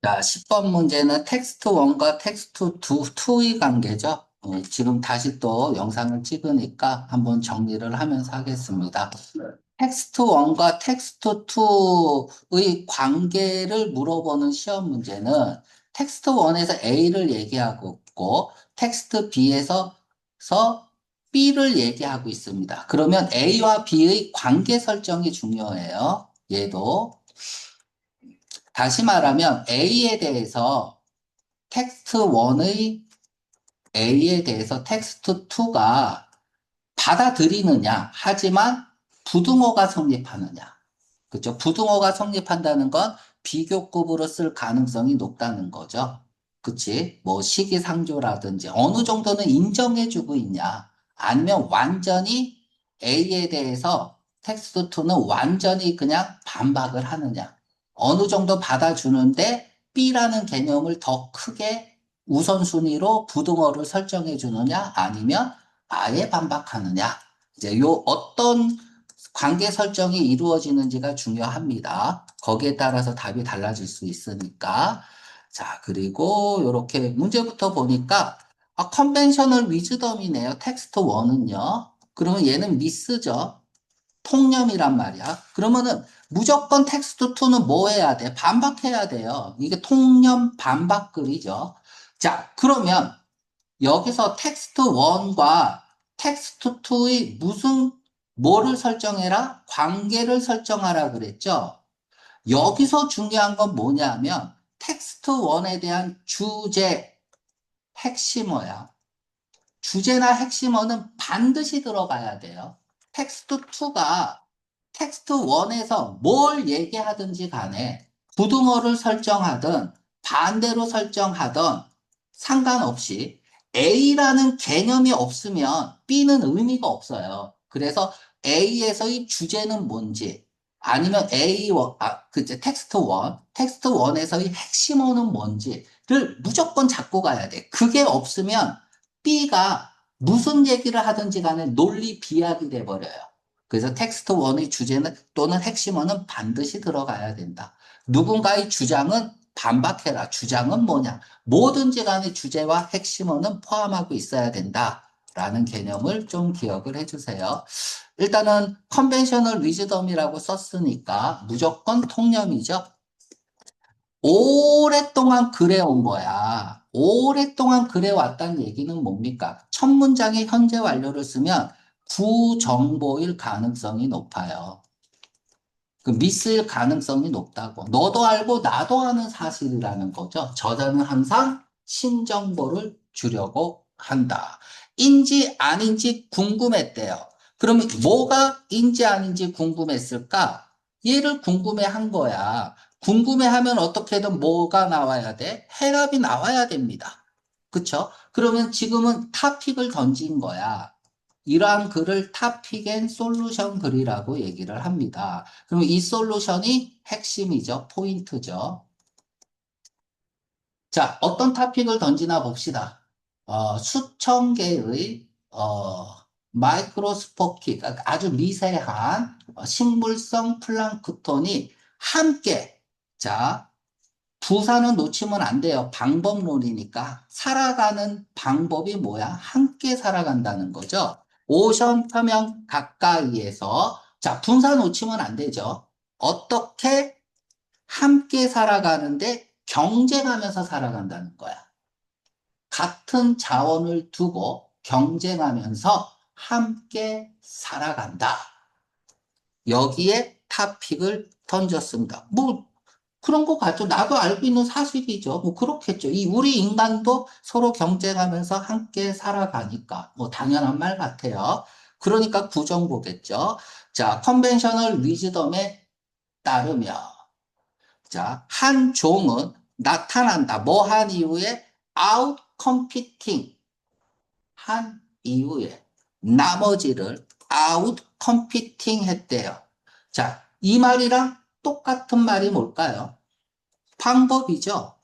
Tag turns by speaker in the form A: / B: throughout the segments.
A: 자, 10번 문제는 텍스트 1과 텍스트 2의 관계죠. 지금 다시 또 영상을 찍으니까 한번 정리를 하면서 하겠습니다. 텍스트 1과 텍스트 2의 관계를 물어보는 시험 문제는 텍스트 1에서 A를 얘기하고 있고 텍스트 B에서 B를 얘기하고 있습니다. 그러면 A와 B의 관계 설정이 중요해요. 얘도. 다시 말하면 텍스트 1의 A에 대해서 텍스트 2가 받아들이느냐, 하지만 부등호가 성립하느냐. 그죠? 부등호가 성립한다는 건 비교급으로 쓸 가능성이 높다는 거죠. 그치? 뭐 시기상조라든지 어느 정도는 인정해주고 있냐. 아니면 완전히 A에 대해서 텍스트 2는 완전히 그냥 반박을 하느냐. 어느 정도 받아주는데 B라는 개념을 더 크게 우선순위로 부등호를 설정해 주느냐, 아니면 아예 반박하느냐. 이제 요 어떤 관계 설정이 이루어지는지가 중요합니다. 거기에 따라서 답이 달라질 수 있으니까. 자, 그리고 이렇게 문제부터 보니까 컨벤셔널 위즈덤이네요. 텍스트 1은요. 그러면 얘는 미스죠. 통념이란 말이야. 그러면은 무조건 텍스트 2는 뭐 해야 돼? 반박해야 돼요. 이게 통념 반박글이죠. 자, 그러면 여기서 텍스트 1과 텍스트 2의 뭐를 설정해라? 관계를 설정하라 그랬죠? 여기서 중요한 건 뭐냐면 텍스트 1에 대한 주제, 핵심어야. 주제나 핵심어는 반드시 들어가야 돼요. 텍스트 2가 텍스트 1에서 뭘 얘기하든지 간에 부등호를 설정하든 반대로 설정하든 상관없이 A라는 개념이 없으면 B는 의미가 없어요. 그래서 A에서의 주제는 뭔지 아니면 텍스트 1, 텍스트 1에서의 핵심어는 뭔지를 무조건 잡고 가야 돼. 그게 없으면 B가 무슨 얘기를 하든지 간에 논리 비약이 돼버려요. 그래서 텍스트 1의 주제는 또는 핵심어는 반드시 들어가야 된다. 누군가의 주장은 반박해라. 주장은 뭐냐? 뭐든지 간에 주제와 핵심어는 포함하고 있어야 된다. 라는 개념을 좀 기억을 해주세요. 일단은 컨벤셔널 위즈덤이라고 썼으니까 무조건 통념이죠. 오랫동안 그래온 거야. 오랫동안 그래왔다는 얘기는 뭡니까? 첫 문장에 현재 완료를 쓰면 부정보일 가능성이 높아요. 그 미스일 가능성이 높다고. 너도 알고 나도 아는 사실이라는 거죠. 저자는 항상 신정보를 주려고 한다. 인지 아닌지 궁금했대요. 그러면 뭐가 인지 아닌지 궁금했을까? 얘를 궁금해 한 거야. 궁금해하면 어떻게든 뭐가 나와야 돼? 해답이 나와야 됩니다. 그쵸? 그러면 지금은 타픽을 던진 거야. 이러한 글을 타픽 앤 솔루션 글이라고 얘기를 합니다. 그럼 이 솔루션이 핵심이죠. 포인트죠. 자, 어떤 타픽을 던지나 봅시다. 수천 개의, 마이크로스코픽, 아주 미세한 식물성 플랑크톤이 함께, 자, 부사는 놓치면 안 돼요. 방법론이니까. 살아가는 방법이 뭐야? 함께 살아간다는 거죠. 오션 표면 가까이에서, 자, 분사 놓치면 안 되죠. 어떻게 함께 살아가는데 경쟁하면서 살아간다는 거야. 같은 자원을 두고 경쟁하면서 함께 살아간다. 여기에 타픽을 던졌습니다. 뭐 그런 거 같죠. 나도 알고 있는 사실이죠. 뭐 그렇겠죠. 이 우리 인간도 서로 경쟁하면서 함께 살아가니까 뭐 당연한 말 같아요. 그러니까 부정보겠죠. 자, 컨벤셔널 위즈덤에 따르면 자, 한 종은 나타난다. 뭐 한 이후에 out competing 한 이후에 나머지를 out competing 했대요. 자, 이 말이랑 똑같은 말이 뭘까요? 방법이죠.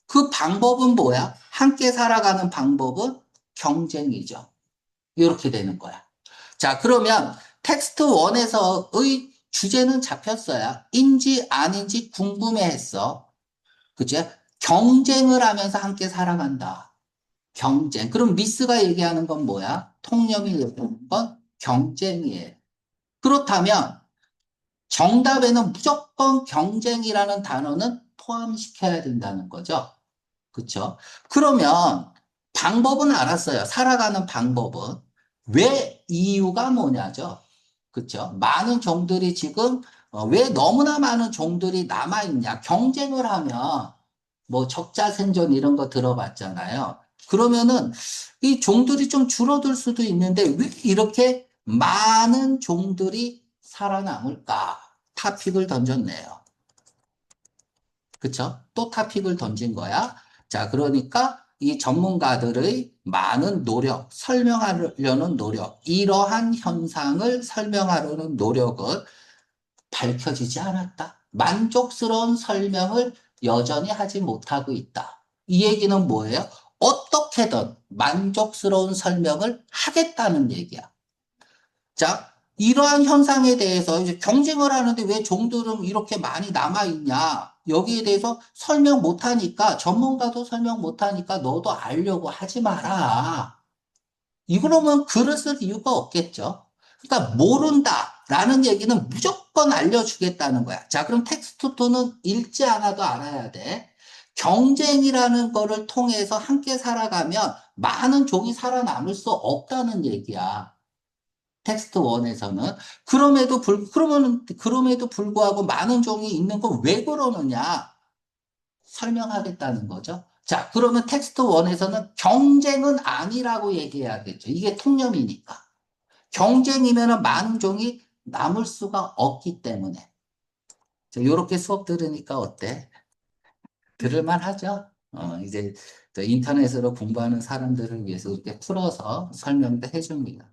A: 그 방법은 뭐야? 함께 살아가는 방법은 경쟁이죠. 이렇게 되는 거야. 자, 그러면 텍스트 1에서의 주제는 잡혔어요. 인지 아닌지 궁금해 했어. 그치? 경쟁을 하면서 함께 살아간다. 경쟁. 그럼 미스가 얘기하는 건 뭐야? 통념이 얘기하는 건 경쟁이에요. 그렇다면 정답에는 무조건 경쟁이라는 단어는 포함시켜야 된다는 거죠. 그쵸? 그러면 방법은 알았어요. 살아가는 방법은. 왜 이유가 뭐냐죠. 그쵸? 많은 종들이 지금, 왜 너무나 많은 종들이 남아있냐. 경쟁을 하면, 뭐, 적자생존 이런 거 들어봤잖아요. 그러면은, 이 종들이 좀 줄어들 수도 있는데, 왜 이렇게 많은 종들이 살아남을까? 타픽을 던졌네요. 그쵸? 또 타픽을 던진 거야. 자, 그러니까 이 전문가들의 많은 노력, 설명하려는 노력, 이러한 현상을 설명하려는 노력은 밝혀지지 않았다. 만족스러운 설명을 여전히 하지 못하고 있다. 이 얘기는 뭐예요? 어떻게든 만족스러운 설명을 하겠다는 얘기야. 자, 이러한 현상에 대해서 이제 경쟁을 하는데 왜 종들은 이렇게 많이 남아있냐? 여기에 대해서 설명 못하니까, 전문가도 설명 못하니까 너도 알려고 하지 마라. 이러면 글을 쓸 이유가 없겠죠. 그러니까 모른다라는 얘기는 무조건 알려주겠다는 거야. 자, 그럼 텍스트2는 읽지 않아도 알아야 돼. 경쟁이라는 거를 통해서 함께 살아가면 많은 종이 살아남을 수 없다는 얘기야. 텍스트 1에서는 그럼에도 불구하고 많은 종이 있는 건 왜 그러느냐 설명하겠다는 거죠. 자, 그러면 텍스트 1에서는 경쟁은 아니라고 얘기해야겠죠. 이게 통념이니까. 경쟁이면 많은 종이 남을 수가 없기 때문에. 이렇게 수업 들으니까 어때? 들을만 하죠? 이제 저 인터넷으로 공부하는 사람들을 위해서 이렇게 풀어서 설명도 해줍니다.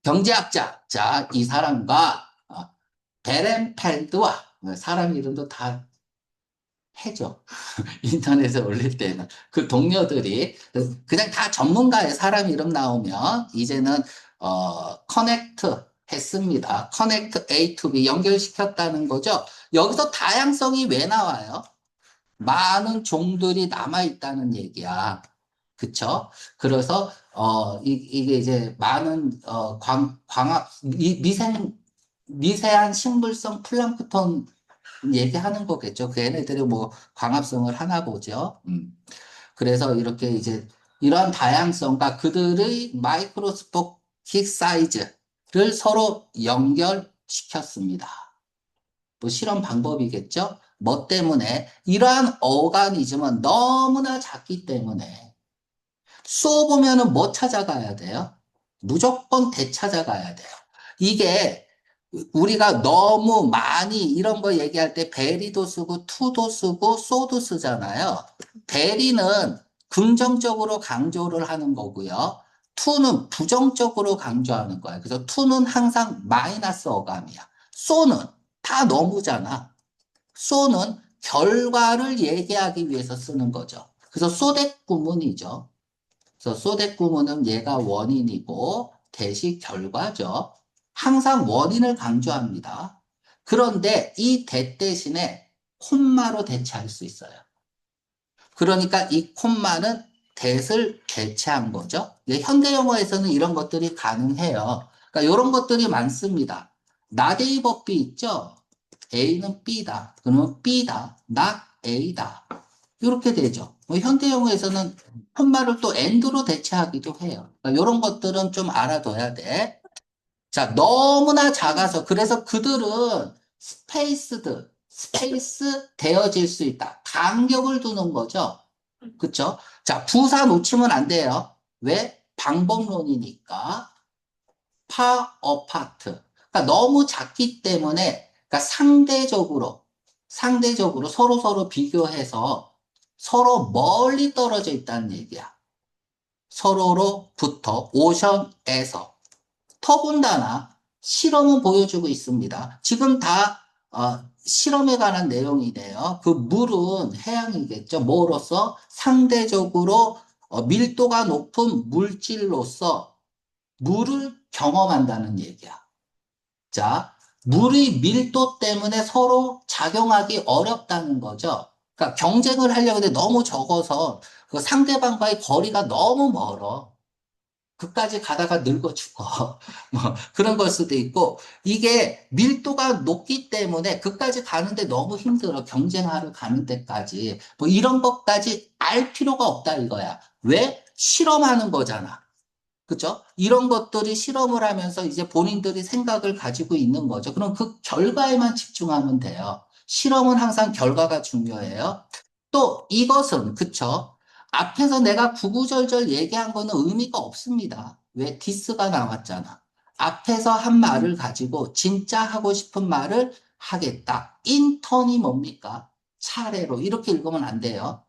A: 경제학자. 자, 이 사람과 베렌펠드와 사람 이름도 다 해줘. 인터넷에 올릴 때는. 그 동료들이 그냥 다 전문가의 사람 이름 나오면 이제는 커넥트 했습니다. 커넥트 A to B 연결시켰다는 거죠. 여기서 다양성이 왜 나와요? 많은 종들이 남아있다는 얘기야. 그쵸? 그래서, 이게 이제 많은, 광합, 미세한 식물성 플랑크톤 얘기하는 거겠죠. 그 얘네들이 뭐 광합성을 하나 보죠. 그래서 이렇게 이제 이런 다양성과 그들의 마이크로스코픽 사이즈를 서로 연결시켰습니다. 뭐 실험 방법이겠죠? 뭐 때문에? 이러한 오가니즘은 너무나 작기 때문에 쏘보면은 뭐 찾아가야 돼요? 무조건 되찾아가야 돼요. 이게 우리가 너무 많이 이런 거 얘기할 때 베리도 쓰고 투도 쓰고 쏘도 쓰잖아요. 베리는 긍정적으로 강조를 하는 거고요. 투는 부정적으로 강조하는 거예요. 그래서 투는 항상 마이너스 어감이야. 쏘는 다 너무잖아. 쏘는 결과를 얘기하기 위해서 쓰는 거죠. 그래서 쏘댓 구문이죠. 그래서 소댓 구문은 얘가 원인이고 대시 결과죠. 항상 원인을 강조합니다. 그런데 이 대 대신에 콤마로 대체할 수 있어요. 그러니까 이 콤마는 대를 대체한 거죠. 현대 영어에서는 이런 것들이 가능해요. 그러니까 이런 것들이 많습니다. not A 법 B 있죠? A는 B다. 그러면 B다. not A다. 이렇게 되죠. 현대 영어에서는 콤마를 또 and로 대체하기도 해요. 그러니까 이런 것들은 좀 알아둬야 돼. 자, 너무나 작아서 그래서 그들은 스페이스 되어질 수 있다. 간격을 두는 거죠. 그쵸? 자, 부사 놓치면 안 돼요. 왜? 방법론이니까. 파 어파트. 그러니까 너무 작기 때문에 그러니까 상대적으로 서로 비교해서 서로 멀리 떨어져 있다는 얘기야. 서로로부터 오션에서 더군다나 실험은 보여주고 있습니다. 지금 다 실험에 관한 내용이네요. 그 물은 해양이겠죠. 뭐로서 상대적으로 밀도가 높은 물질로서 물을 경험한다는 얘기야. 자, 물의 밀도 때문에 서로 작용하기 어렵다는 거죠. 그러니까 경쟁을 하려고 하는데 너무 적어서 그 상대방과의 거리가 너무 멀어. 그까지 가다가 늙어 죽어. 뭐 그런 걸 수도 있고 이게 밀도가 높기 때문에 그까지 가는데 너무 힘들어. 경쟁하러 가는 데까지. 뭐 이런 것까지 알 필요가 없다 이거야. 왜? 실험하는 거잖아. 그죠? 이런 것들이 실험을 하면서 이제 본인들이 생각을 가지고 있는 거죠. 그럼 그 결과에만 집중하면 돼요. 실험은 항상 결과가 중요해요. 또 이것은, 그쵸? 앞에서 내가 구구절절 얘기한 거는 의미가 없습니다. 왜? 디스가 나왔잖아. 앞에서 한 말을 가지고 진짜 하고 싶은 말을 하겠다. 인턴이 뭡니까? 차례로. 이렇게 읽으면 안 돼요.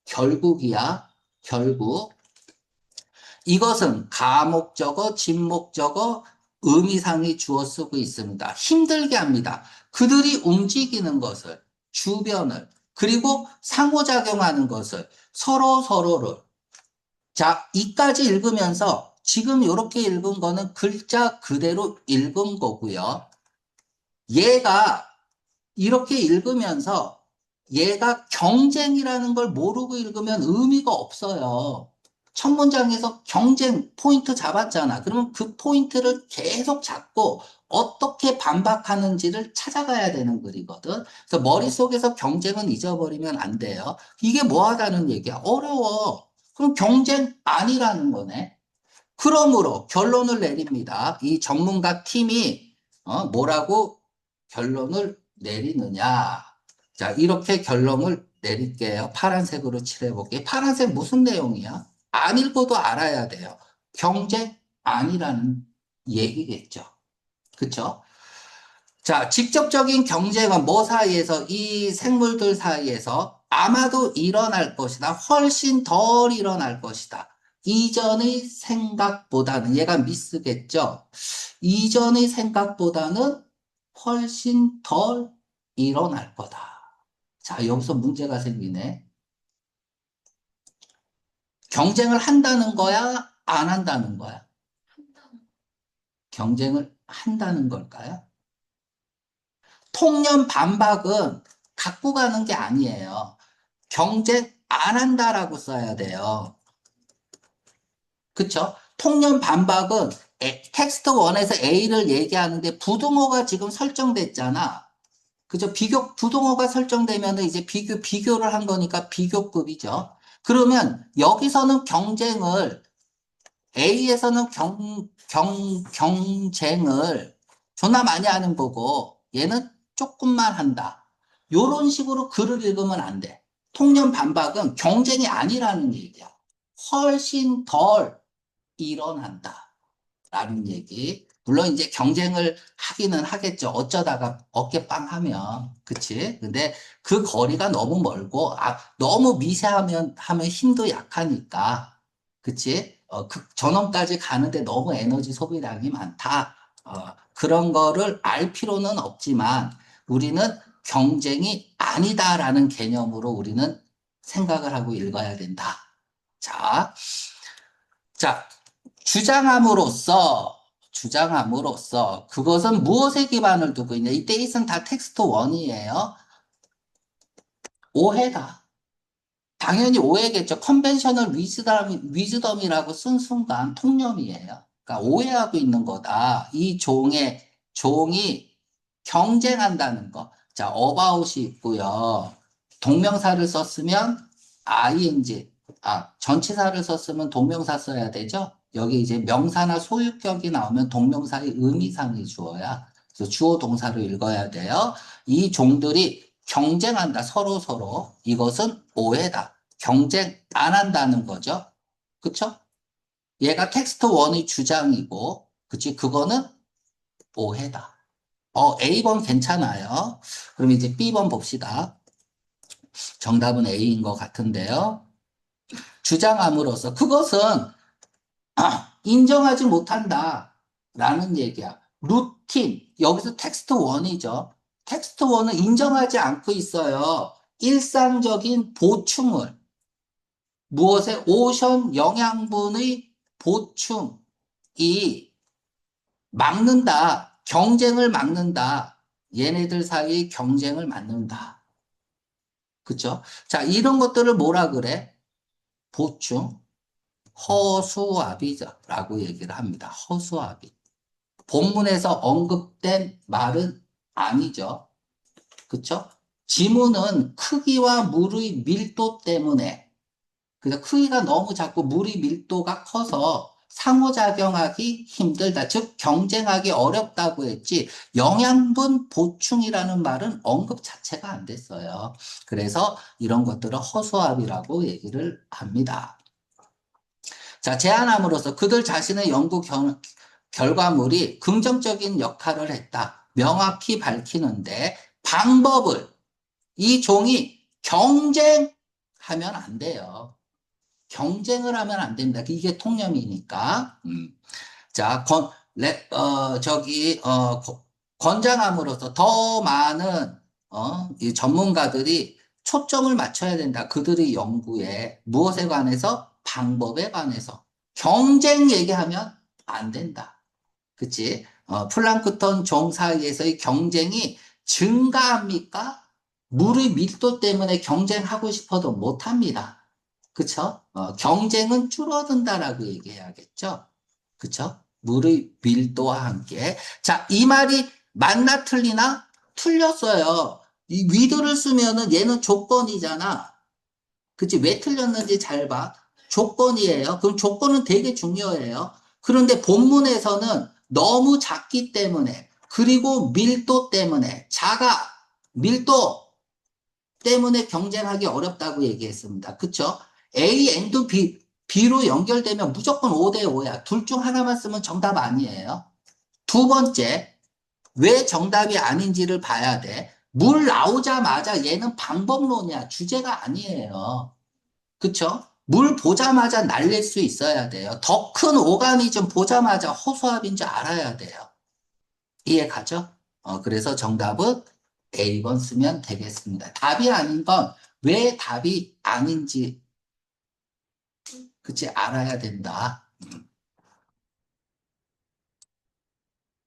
A: 결국이야. 결국. 이것은 가목적어, 진목적어, 의미상의 주어 쓰고 있습니다. 힘들게 합니다. 그들이 움직이는 것을, 주변을, 그리고 상호작용하는 것을, 서로를. 자, 이까지 읽으면서 지금 이렇게 읽은 거는 글자 그대로 읽은 거고요. 얘가 이렇게 읽으면서 얘가 경쟁이라는 걸 모르고 읽으면 의미가 없어요. 첫 문장에서 경쟁 포인트 잡았잖아. 그러면 그 포인트를 계속 잡고 어떻게 반박하는지를 찾아가야 되는 글이거든. 그래서 머릿속에서 경쟁은 잊어버리면 안 돼요. 이게 뭐 하다는 얘기야? 어려워. 그럼 경쟁 아니라는 거네. 그러므로 결론을 내립니다. 이 전문가 팀이 뭐라고 결론을 내리느냐. 자, 이렇게 결론을 내릴게요. 파란색으로 칠해볼게요. 파란색 무슨 내용이야? 안 읽어도 알아야 돼요. 경제 아니라는 얘기겠죠. 그쵸? 자, 직접적인 경쟁은 뭐 사이에서, 이 생물들 사이에서 아마도 일어날 것이다. 훨씬 덜 일어날 것이다. 이전의 생각보다는, 얘가 미스겠죠? 이전의 생각보다는 훨씬 덜 일어날 거다. 자, 여기서 문제가 생기네. 경쟁을 한다는 거야? 안 한다는 거야? 경쟁을 한다는 걸까요? 통념 반박은 갖고 가는 게 아니에요. 경쟁 안 한다라고 써야 돼요. 그쵸? 통념 반박은 텍스트 1에서 A를 얘기하는데 부등호가 지금 설정됐잖아. 그죠? 부등호가 설정되면 이제 비교를 한 거니까 비교급이죠. 그러면 여기서는 경쟁을 A에서는 경쟁을 존나 많이 하는 거고 얘는 조금만 한다. 요런 식으로 글을 읽으면 안 돼. 통념 반박은 경쟁이 아니라는 얘기야. 훨씬 덜 일어난다. 라는 얘기. 물론 이제 경쟁을 하기는 하겠죠. 어쩌다가 어깨빵 하면. 그치? 근데 그 거리가 너무 멀고, 너무 하면 힘도 약하니까. 그치? 그 전원까지 가는데 너무 에너지 소비량이 많다. 그런 거를 알 필요는 없지만, 우리는 경쟁이 아니다라는 개념으로 우리는 생각을 하고 읽어야 된다. 자, 자, 주장함으로써 그것은 무엇에 기반을 두고 있냐? 이때 있은 다 텍스트 1이에요. 오해다. 당연히 오해겠죠. 컨벤셔널 위즈덤이라고 쓴 순간 통념이에요. 그러니까 오해하고 있는 거다. 이 종이 경쟁한다는 거. 자, about이 있고요. 동명사를 썼으면 ing, 전치사를 썼으면 동명사 써야 되죠. 여기 이제 명사나 소유격이 나오면 동명사의 의미상의 주어야. 그래서 주어 동사로 읽어야 돼요. 이 종들이 경쟁한다, 서로. 이것은 오해다. 경쟁 안 한다는 거죠. 그쵸? 얘가 텍스트 1의 주장이고, 그치? 그거는 오해다. A번 괜찮아요. 그럼 이제 B번 봅시다. 정답은 A인 것 같은데요. 주장함으로써 그것은 인정하지 못한다. 라는 얘기야. 루틴. 여기서 텍스트 1이죠. 텍스트 1은 인정하지 않고 있어요. 일상적인 보충을. 무엇에? 오션 영양분의 보충이 막는다. 경쟁을 막는다. 얘네들 사이 경쟁을 막는다. 그쵸? 자, 이런 것들을 뭐라 그래? 보충, 허수아비라고 얘기를 합니다. 허수아비. 본문에서 언급된 말은 아니죠. 그쵸? 지문은 크기와 물의 밀도 때문에, 그래서 크기가 너무 작고 물의 밀도가 커서 상호작용하기 힘들다. 즉, 경쟁하기 어렵다고 했지, 영양분 보충이라는 말은 언급 자체가 안 됐어요. 그래서 이런 것들을 허수아비라고 얘기를 합니다. 자, 제안함으로써 그들 자신의 연구 결과물이 긍정적인 역할을 했다. 명확히 밝히는데 방법을 이 종이 경쟁하면 안 돼요. 경쟁을 하면 안 됩니다. 이게 통념이니까. 자, 권장함으로써 더 많은, 이 전문가들이 초점을 맞춰야 된다. 그들의 연구에 무엇에 관해서? 방법에 관해서. 경쟁 얘기하면 안 된다. 그치? 플랑크톤 종 사이에서의 경쟁이 증가합니까? 물의 밀도 때문에 경쟁하고 싶어도 못합니다. 그쵸? 경쟁은 줄어든다라고 얘기해야겠죠? 그쵸? 물의 밀도와 함께. 자, 이 말이 맞나 틀리나? 틀렸어요. 이 위드를 쓰면은 얘는 조건이잖아. 그치? 왜 틀렸는지 잘 봐. 조건이에요. 그럼 조건은 되게 중요해요. 그런데 본문에서는 너무 작기 때문에, 그리고 밀도 때문에, 밀도 때문에 경쟁하기 어렵다고 얘기했습니다. 그쵸? A and B로 연결되면 무조건 5대 5야. 둘 중 하나만 쓰면 정답 아니에요. 두 번째, 왜 정답이 아닌지를 봐야 돼. 물 나오자마자 얘는 방법론이야. 주제가 아니에요. 그쵸? 물 보자마자 날릴 수 있어야 돼요. 더 큰 오가니즘 보자마자 호수아비인 줄 알아야 돼요. 이해 가죠? 그래서 정답은 A번 쓰면 되겠습니다. 답이 아닌 건 왜 답이 아닌지, 그치, 알아야 된다.